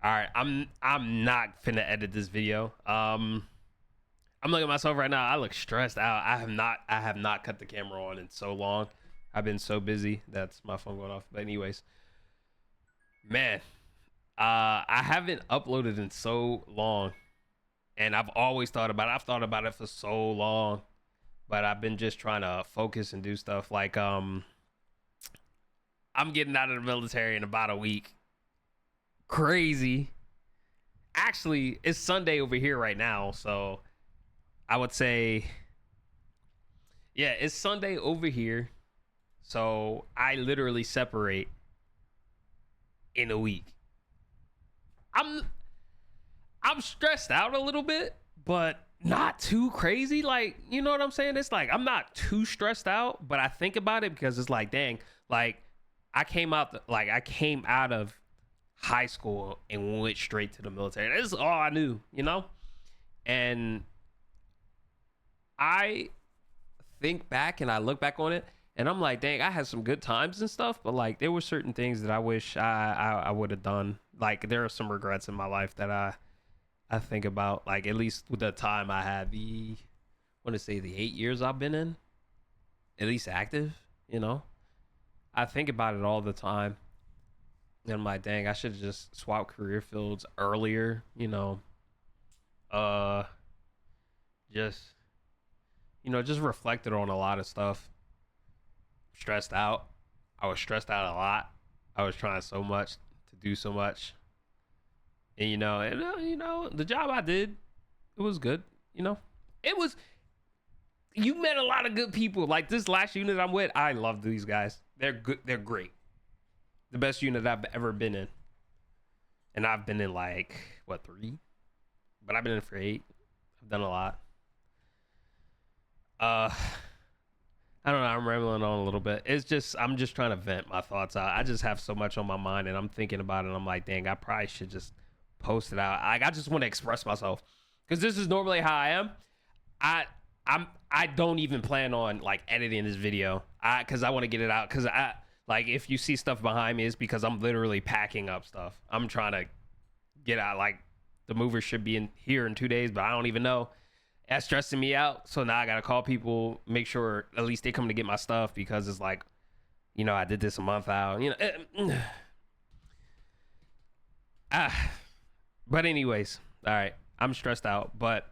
All right, I'm not finna edit this video. I'm looking at myself right now. I look stressed out. I have not cut the camera on in so long. I've been so busy. That's my phone going off. But anyways, man, I haven't uploaded in so long, and I've always thought about it. I've thought about it for so long, but I've been just trying to focus and do stuff like I'm getting out of the military in about a week. Crazy. Actually, it's Sunday over here right now, so I would say, yeah, it's Sunday over here. So I literally separate in a week. I'm I'm stressed out a little bit, but not too crazy. Like, you know what I'm saying? It's like I'm not too stressed out, but I think about it because it's like, dang, like I came out of high school and went straight to the military. This is all I knew, you know? And I think back and I look back on it and I'm like, dang, I had some good times and stuff, but like there were certain things that I wish I would have done. Like there are some regrets in my life that I think about, like at least with the time I had I want to say the 8 years I've been in, at least active, you know. I think about it all the time. And I'm like, dang, I should have just swapped career fields earlier, you know. Uh just just reflected on a lot of stuff. Stressed out. I was stressed out a lot. I was trying so much to do so much. And the job I did, it was good, you know. It was You met a lot of good people. Like this last unit I'm with, I love these guys. They're good, they're great. The best unit I've ever been in. And I've been in like what, 3? But I've been in for 8. I've done a lot. I don't know, I'm rambling on a little bit. It's just I'm just trying to vent my thoughts out. I just have so much on my mind and I'm thinking about it and I'm like, dang, I probably should just post it out. Like I just want to express myself. Because this is normally how I am. I don't even plan on like editing this video. Cause I want to get it out. Cause I like if you see stuff behind me, it's because I'm literally packing up stuff. I'm trying to get out. Like the mover should be in here in 2 days, but I don't even know. That's stressing me out. So now I gotta call people, make sure at least they come to get my stuff because it's like, I did this a month out. But anyways, all right. I'm stressed out, but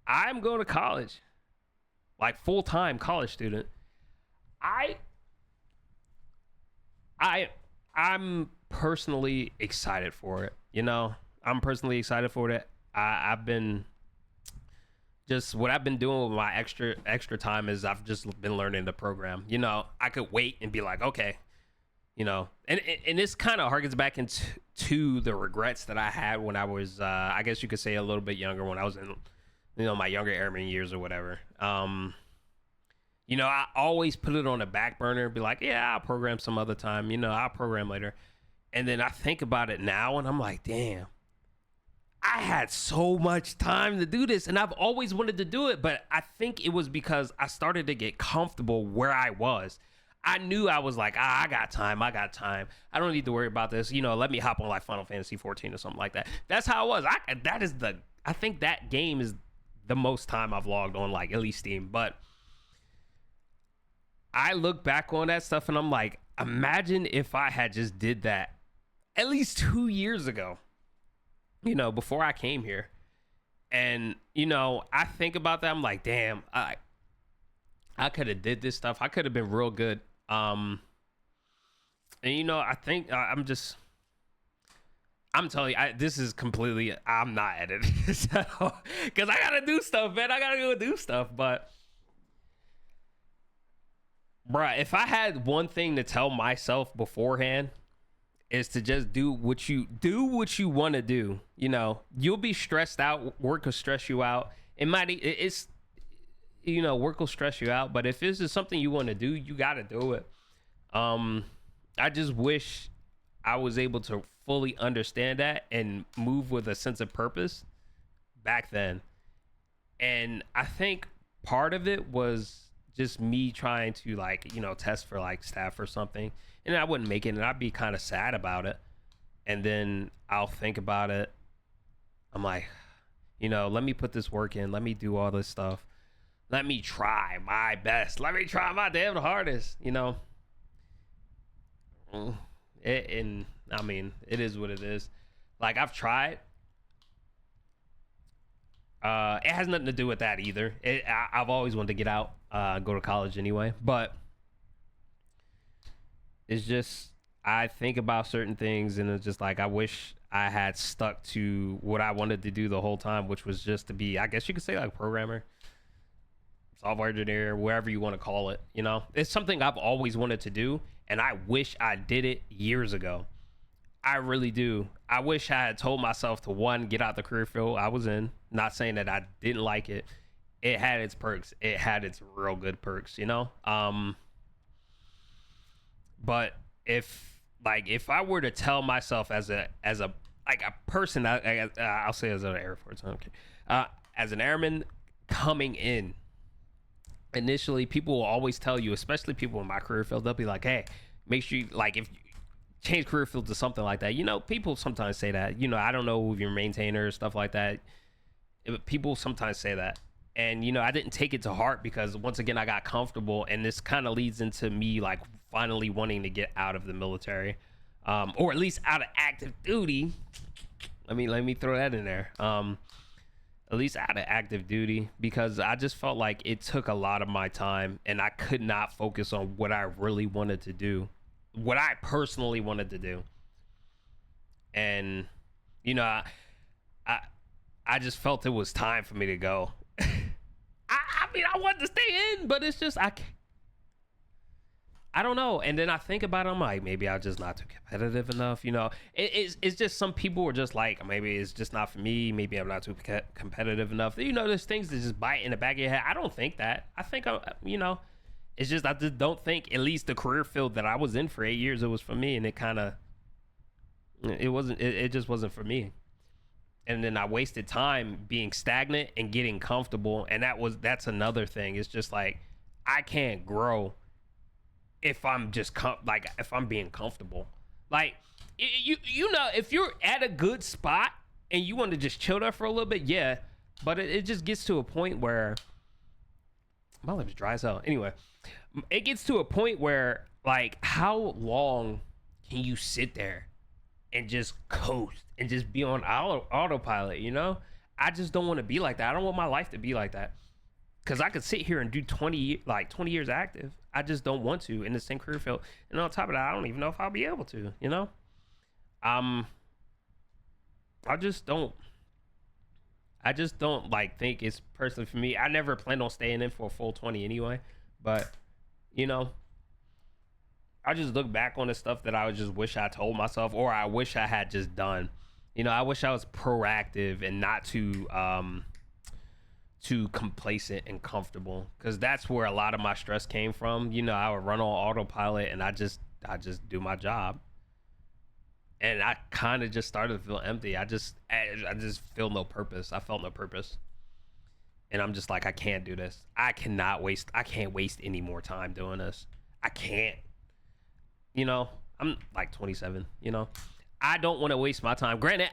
I'm going to college, like full-time college student. I'm personally excited for it. I'm personally excited for it. I've been just what I've been doing with my extra time is I've just been learning the program. I could wait and be like, okay, and this kind of harkens back into the regrets that I had when I was, I guess you could say a little bit younger, when I was in, my younger airman years or whatever. I always put it on the back burner, be like, yeah, I'll program some other time, I'll program later. And then I think about it now and I'm like, damn, I had so much time to do this and I've always wanted to do it. But I think it was because I started to get comfortable where I was. I knew I was like, I got time. I don't need to worry about this. Let me hop on like Final Fantasy 14 or something like that. That's how it was. I think that game is the most time I've logged on, like at least Steam. But I look back on that stuff and I'm like, imagine if I had just did that at least 2 years ago, before I came here. And, I think about that. I'm like, damn, I could have did this stuff. I could have been real good. And I think I'm telling you, this is completely, I'm not editing this at all. Because I got to do stuff, man. I got to go do stuff. But, bruh, if I had one thing to tell myself beforehand, is to just do what you want to do. You'll be stressed out. Work will stress you out. Work will stress you out. But if this is something you want to do, you got to do it. I just wish I was able to fully understand that and move with a sense of purpose back then. And I think part of it was just me trying to test for like staff or something. And I wouldn't make it and I'd be kind of sad about it. and then I'll think about it. I'm like, let me put this work in. Let me do all this stuff. Let me try my best. Let me try my damn hardest. And I mean, it is what it is. Like, I've tried. It has nothing to do with that either. I've always wanted to get out, go to college anyway. But it's just, I think about certain things, and it's just like, I wish I had stuck to what I wanted to do the whole time, which was just to be, I guess you could say, like, a programmer, software engineer, wherever you want to call it. It's something I've always wanted to do, and I wish I did it years ago. I really do. I wish I had told myself to, one, get out the career field I was in. Not saying that I didn't like it. It had its perks. It had its real good perks. But if I were to tell myself as a like a person, I'll say as an Air Force, okay, as an airman coming in, initially people will always tell you, especially people in my career field, they'll be like, hey, make sure you, like, if you change career field to something like that. People sometimes say that. I don't know if you're a maintainer, stuff like that. People sometimes say that. And, I didn't take it to heart because, once again, I got comfortable. And this kind of leads into me, like, finally wanting to get out of the military, or at least out of active duty. Let me throw that in there. At least out of active duty, because I just felt like it took a lot of my time and I could not focus on what I really wanted to do, what I personally wanted to do. And, I just felt it was time for me to go. I mean, I wanted to stay in, but it's just, I don't know. And then I think about it, I'm like, maybe I'm just not too competitive enough. It's just, some people are just like, maybe it's just not for me. Maybe I'm not too competitive enough. There's things that just bite in the back of your head. I don't think that. I think, it's just, I just don't think, at least the career field that I was in for 8 years, it was for me. And it just wasn't for me. And then I wasted time being stagnant and getting comfortable. And that's another thing. It's just like, I can't grow if I'm just if I'm being comfortable. Like, if you're at a good spot and you want to just chill there for a little bit, yeah. But it just gets to a point where my lips dry as hell. Anyway, it gets to a point where, like, how long can you sit there and just coast and just be on autopilot? I just don't want to be like that. I don't want my life to be like that, because I could sit here and do 20 years active. I just don't want to in the same career field. And on top of that, I don't even know if I'll be able to. I just don't think it's personally for me. I never planned on staying in for a full 20 anyway. But I just look back on the stuff that I just wish I told myself, or I wish I had just done. I wish I was proactive and not too complacent and comfortable, because that's where a lot of my stress came from. I would run on autopilot and I just do my job, and I kind of just started to feel empty. I just feel no purpose. I felt no purpose, and I'm just like, I can't do this. I can't waste any more time doing this. I can't. I'm like 27. I don't want to waste my time. Granted,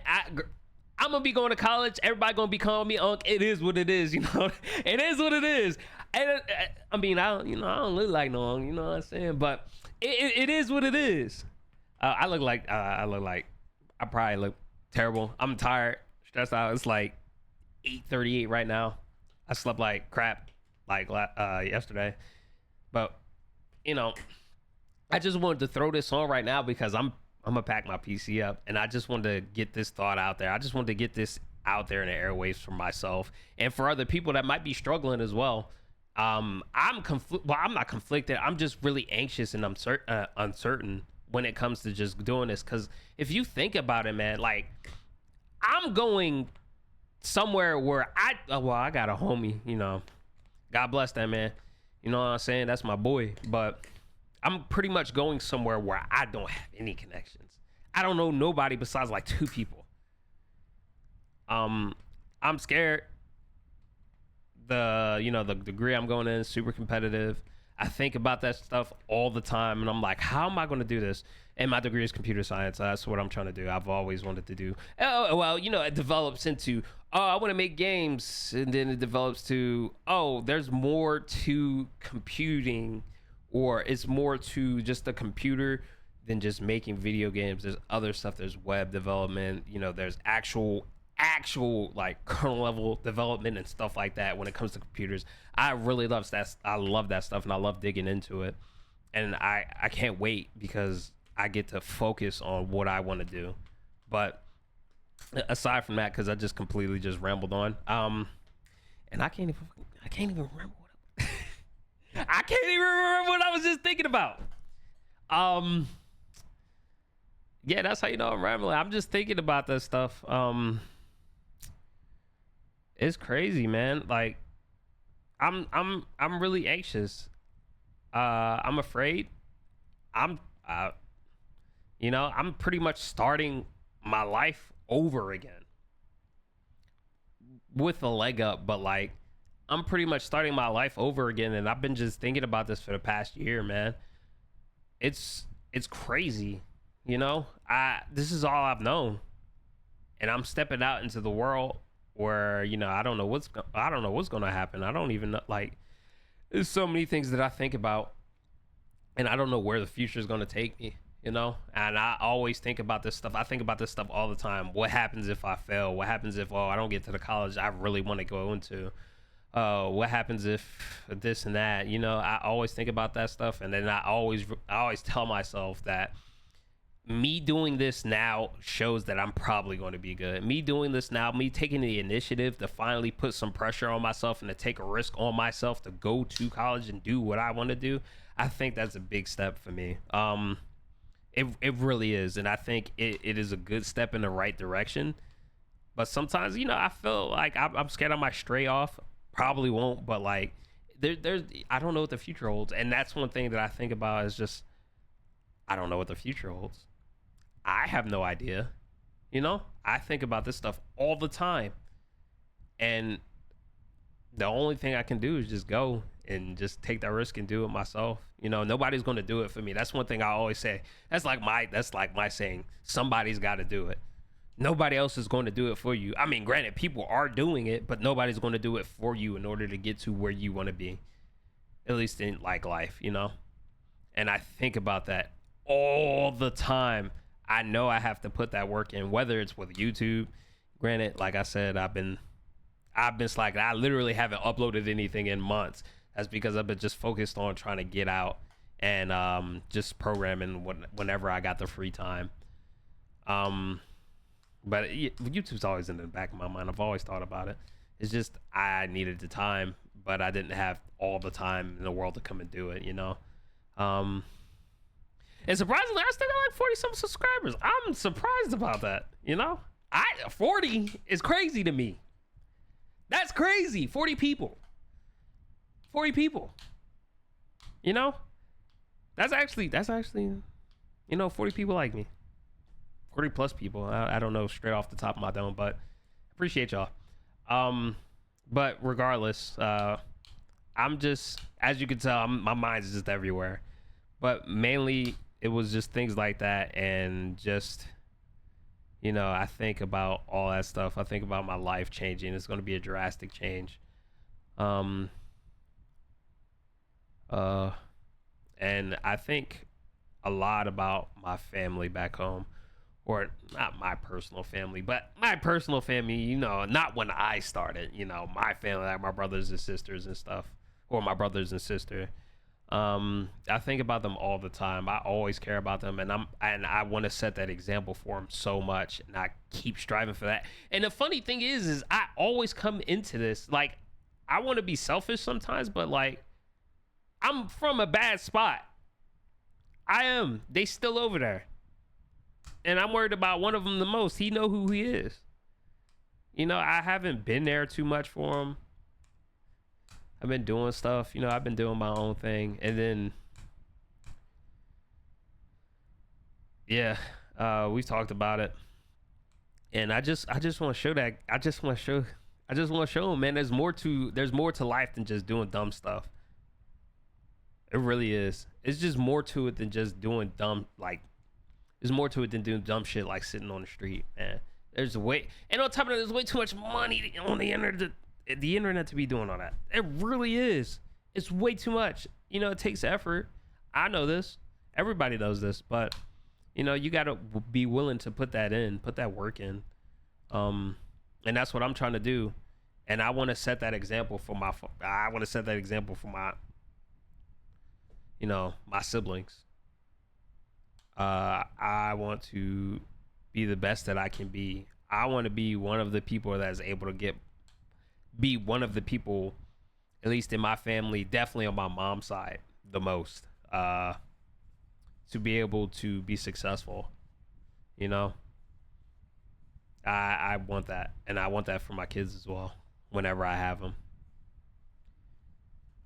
I'm gonna be going to college. Everybody gonna be calling me Unc. It is what it is. It is what it is. And I mean, I don't look like no Unc. You know what I'm saying? But it is what it is. I probably look terrible. I'm tired, stressed out. It's like 8:38 right now. I slept like crap yesterday. But I just wanted to throw this on right now because I'm gonna pack my PC up, and I just wanted to get this thought out there. I just wanted to get this out there in the airwaves for myself and for other people that might be struggling as well. I'm not conflicted. I'm just really anxious and uncertain when it comes to just doing this. Because if you think about it, man, like, I'm going somewhere where I got a homie. God bless that man. You know what I'm saying? That's my boy. But I'm pretty much going somewhere where I don't have any connections. I don't know nobody besides like 2 people. I'm scared. The degree I'm going in is super competitive. I think about that stuff all the time, and I'm like, how am I going to do this? And my degree is computer science. That's what I'm trying to do. I've always wanted to do. Oh, well, it develops into, oh, I want to make games, and then it develops to, oh, there's more to computing, or it's more to just a computer than just making video games. There's other stuff. There's web development. There's actual like kernel level development and stuff like that when it comes to computers. I really love that. I love that stuff, and I love digging into it. And I can't wait because I get to focus on what I want to do. But aside from that, because I just completely just rambled on, and I can't even remember what I can't even remember what I was just thinking about. Yeah, that's how I'm rambling. I'm just thinking about that stuff. It's crazy, man. Like, I'm really anxious. I'm afraid. I'm pretty much starting my life over again with a leg up, but like, I'm pretty much starting my life over again, and I've been just thinking about this for the past year, man. It's crazy, this is all I've known, and I'm stepping out into the world where I don't know what's going to happen. I don't even know, like, there's so many things that I think about, and I don't know where the future is going to take me, and I always think about this stuff. I think about this stuff all the time. What happens if I fail? What happens if I don't get to the college I really want to go into? What happens if this and that? I always think about that stuff, and then I always tell myself that me doing this now shows that I'm probably going to be good. Me doing this now, me taking the initiative to finally put some pressure on myself and to take a risk on myself to go to college and do what I want to do, I think that's a big step for me. It really is, and I think it is a good step in the right direction. But sometimes, I feel like I'm scared I might stray off. Probably won't, but like, there's I don't know what the future holds, and that's one thing that I think about is just, I don't know what the future holds. I have no idea. I think about this stuff all the time, and the only thing I can do is just go and just take that risk and do it myself. Nobody's going to do it for me. That's one thing I always say. That's like my saying. Somebody's got to do it. Nobody else is going to do it for you. I mean, granted, people are doing it, but nobody's going to do it for you in order to get to where you want to be. At least in like life, And I think about that all the time. I know I have to put that work in, whether it's with YouTube. Granted, like I said, I've been slacking. I literally haven't uploaded anything in months. That's because I've been just focused on trying to get out and just programming whenever I got the free time. But YouTube's always in the back of my mind. I've always thought about it. It's just I needed the time, but I didn't have all the time in the world to come and do it, And surprisingly, I still got like 40-something subscribers. I'm surprised about that, 40 is crazy to me. That's crazy. 40 people. 40 people. That's actually 40 people like me. 40 plus people. I don't know straight off the top of my dome, but appreciate y'all. But regardless, I'm just, as you can tell, my mind is just everywhere. But mainly, it was just things like that, and just, I think about all that stuff. I think about my life changing. It's going to be a drastic change. And I think a lot about my family back home. Or not my personal family, but my personal family, not when I started, my family, like my brothers and sisters and stuff, or my brothers and sister. I think about them all the time. I always care about them, and I want to set that example for them so much, and I keep striving for that. And the funny thing is I always come into this, like, I want to be selfish sometimes, but like, I'm from a bad spot. I am. They still over there. And I'm worried about one of them the most. He know who he is. I haven't been there too much for him. I've been doing stuff. I've been doing my own thing. And then, yeah, we've talked about it. And I just want to show that. I just want to show him, man, there's more to life than just doing dumb stuff. It really is. It's just more to it than just doing dumb like. There's more to it than doing dumb shit like sitting on the street, man. There's way, and on top of that, there's way too much money on the internet to be doing all that. It really is. It's way too much. You know, it takes effort. I know this. Everybody knows this, but you know, you gotta be willing to put that work in. And that's what I'm trying to do. And I want to set that example for my. I want to set that example for my. You know, my siblings. I want to be the best that I can be. I want to be one of the people that's able to be one of the people, at least in my family, definitely on my mom's side, the most. To be able to be successful, you know. I want that, and I want that for my kids as well. Whenever I have them.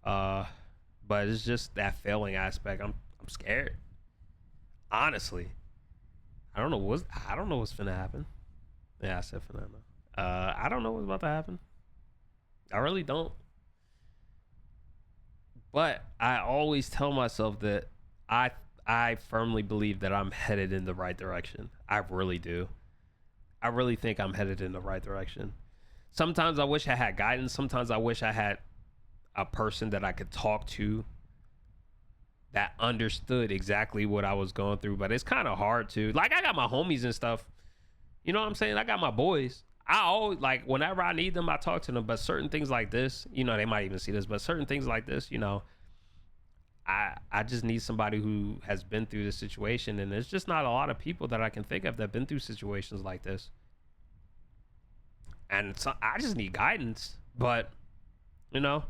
But it's just that failing aspect. I'm scared. Honestly, I don't know what's finna happen. Yeah, I said finna. I don't know what's about to happen. I really don't. But I always tell myself that I firmly believe that I'm headed in the right direction. I really do. I really think I'm headed in the right direction. Sometimes I wish I had guidance. Sometimes I wish I had a person that I could talk to that understood exactly what I was going through, but it's kind of hard to. Like, I got my homies and stuff. You know what I'm saying? I got my boys. I always, like, whenever I need them, I talk to them. But certain things like this, you know, they might even see this, but certain things like this, you know, I just need somebody who has been through this situation. And there's just not a lot of people that I can think of that have been through situations like this. And so I just need guidance. But, you know,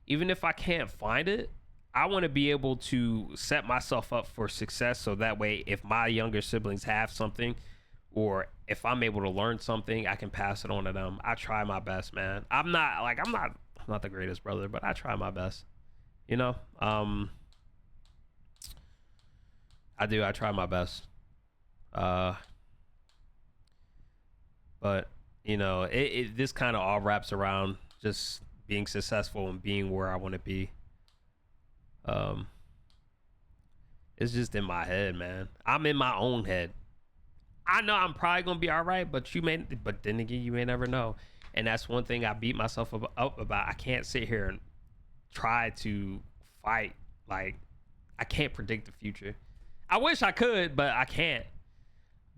even if I can't find it, I want to be able to set myself up for success, so that way if my younger siblings have something, or if I'm able to learn something, I can pass it on to them. I try my best, man. I'm not the greatest brother, but I try my best. You know? I do. I try my best. But you know, this kind of all wraps around just being successful and being where I want to be. It's just in my head, man. I'm in my own head. I know I'm probably gonna be all right, but then again, you may never know. And that's one thing I beat myself up about. I can't sit here and try to fight. Like, I can't predict the future. I wish I could, but I can't.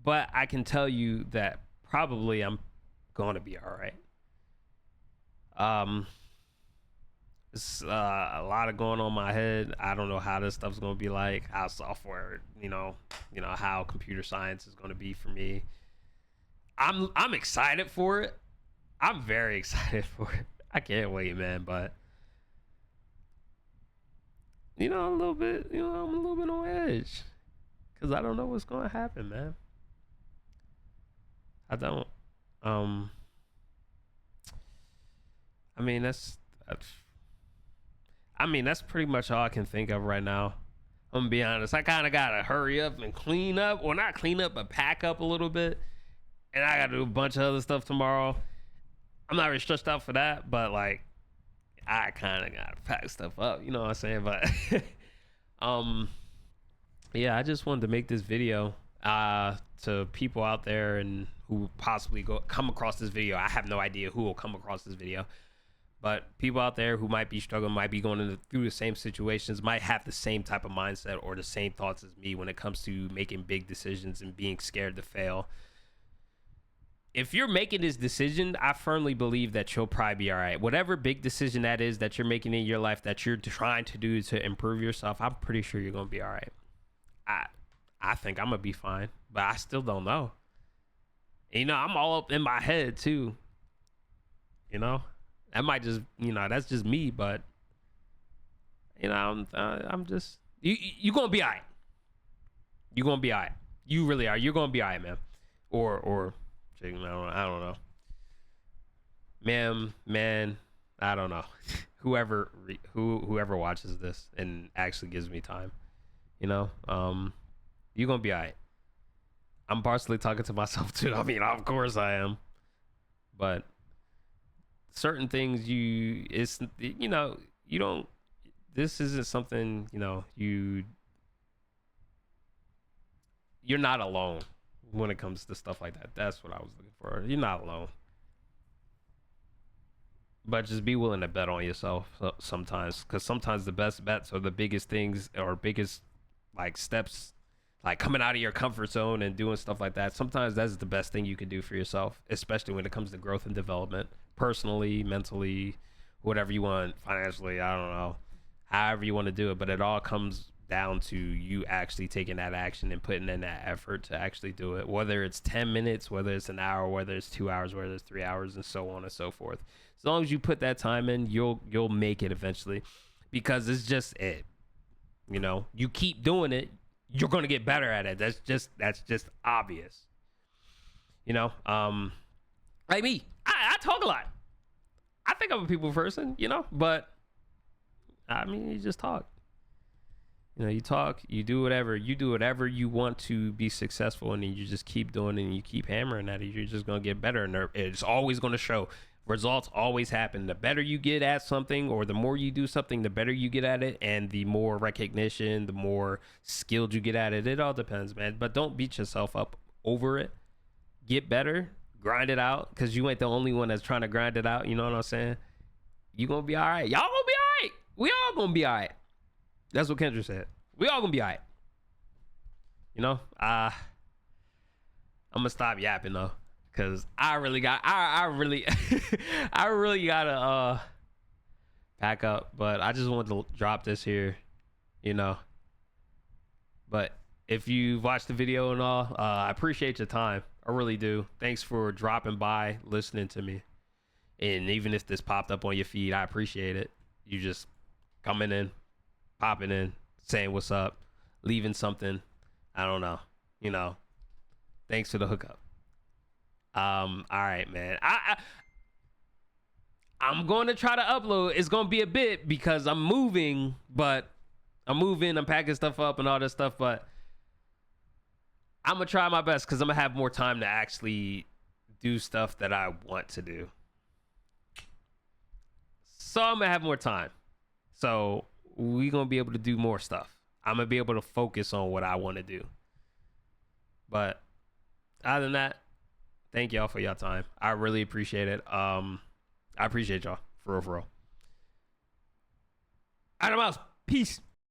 But I can tell you that probably I'm gonna be all right. It's a lot of going on in my head. I don't know how this stuff's gonna be like, how software, you know, how computer science is gonna be for me. I'm excited for it. I'm very excited for it. I can't wait, man. But you know, I'm a little bit on edge because I don't know what's gonna happen, man. I don't. I mean, that's pretty much all I can think of right now. I'm gonna be honest. I kind of gotta hurry up and clean up, or not clean up, but pack up a little bit. And I gotta do a bunch of other stuff tomorrow. I'm not really stressed out for that, but like, I kind of gotta pack stuff up. You know what I'm saying? But yeah, I just wanted to make this video to people out there and who possibly come across this video. I have no idea who will come across this video. But people out there who might be struggling, might be going through the same situations, might have the same type of mindset or the same thoughts as me when it comes to making big decisions and being scared to fail. If you're making this decision, I firmly believe that you'll probably be all right. Whatever big decision that is that you're making in your life that you're trying to do to improve yourself, I'm pretty sure you're going to be all right. I think I'm going to be fine, but I still don't know. And, you know, I'm all up in my head too. You know? That might just, you know, that's just me, but you know, I'm just you gonna be all right. You gonna be all right. You really are. You're gonna be all right, man. Or, I don't know. Man, I don't know. whoever watches this and actually gives me time, you know, you're gonna be all right. I'm partially talking to myself too. I mean, of course I am, but certain things you know, you don't, this isn't something, you're not alone when it comes to stuff like that. That's what I was looking for. You're not alone. But just be willing to bet on yourself sometimes, because sometimes the best bets are the biggest things or biggest like steps, like coming out of your comfort zone and doing stuff like that. Sometimes that's the best thing you can do for yourself, especially when it comes to growth and development, personally, mentally, whatever you want, financially. I don't know, however you want to do it, but it all comes down to you actually taking that action and putting in that effort to actually do it, whether it's 10 minutes, whether it's an hour, whether it's 2 hours, whether it's 3 hours, and so on and so forth. As long as you put that time in, you'll make it eventually, because it's just it. You keep doing it, you're gonna get better at it. That's just obvious. Like me, I talk a lot. I think I'm a people person, but I mean, you just talk. You talk, you do whatever you want to be successful, and then you just keep doing it and you keep hammering at it. You're just gonna get better, and it's always gonna show. Results always happen. The better you get at something, or the more you do something, the better you get at it, and the more recognition, the more skilled you get at it. It all depends, man. But don't beat yourself up over it. Get better, grind it out, because you ain't the only one that's trying to grind it out. You know what I'm saying? You gonna be all right. Y'all gonna be all right. We all gonna be all right. That's what Kendra said. We all gonna be all right. I'm gonna stop yapping though, because I really I really gotta pack up. But I just wanted to drop this here, But if you've watched the video and all, I appreciate your time. I really do. Thanks for dropping by, listening to me. And even if this popped up on your feed, I appreciate it. You just coming in, popping in, saying what's up, leaving something. I don't know. Thanks for the hookup. All right, man. I'm going to try to upload. It's going to be a bit because I'm moving, I'm packing stuff up and all this stuff, but I'm going to try my best because I'm going to have more time to actually do stuff that I want to do. So I'm going to have more time. So we're going to be able to do more stuff. I'm going to be able to focus on what I want to do. But other than that, thank y'all for your time. I really appreciate it. I appreciate y'all. For real. Out of mouse. Peace.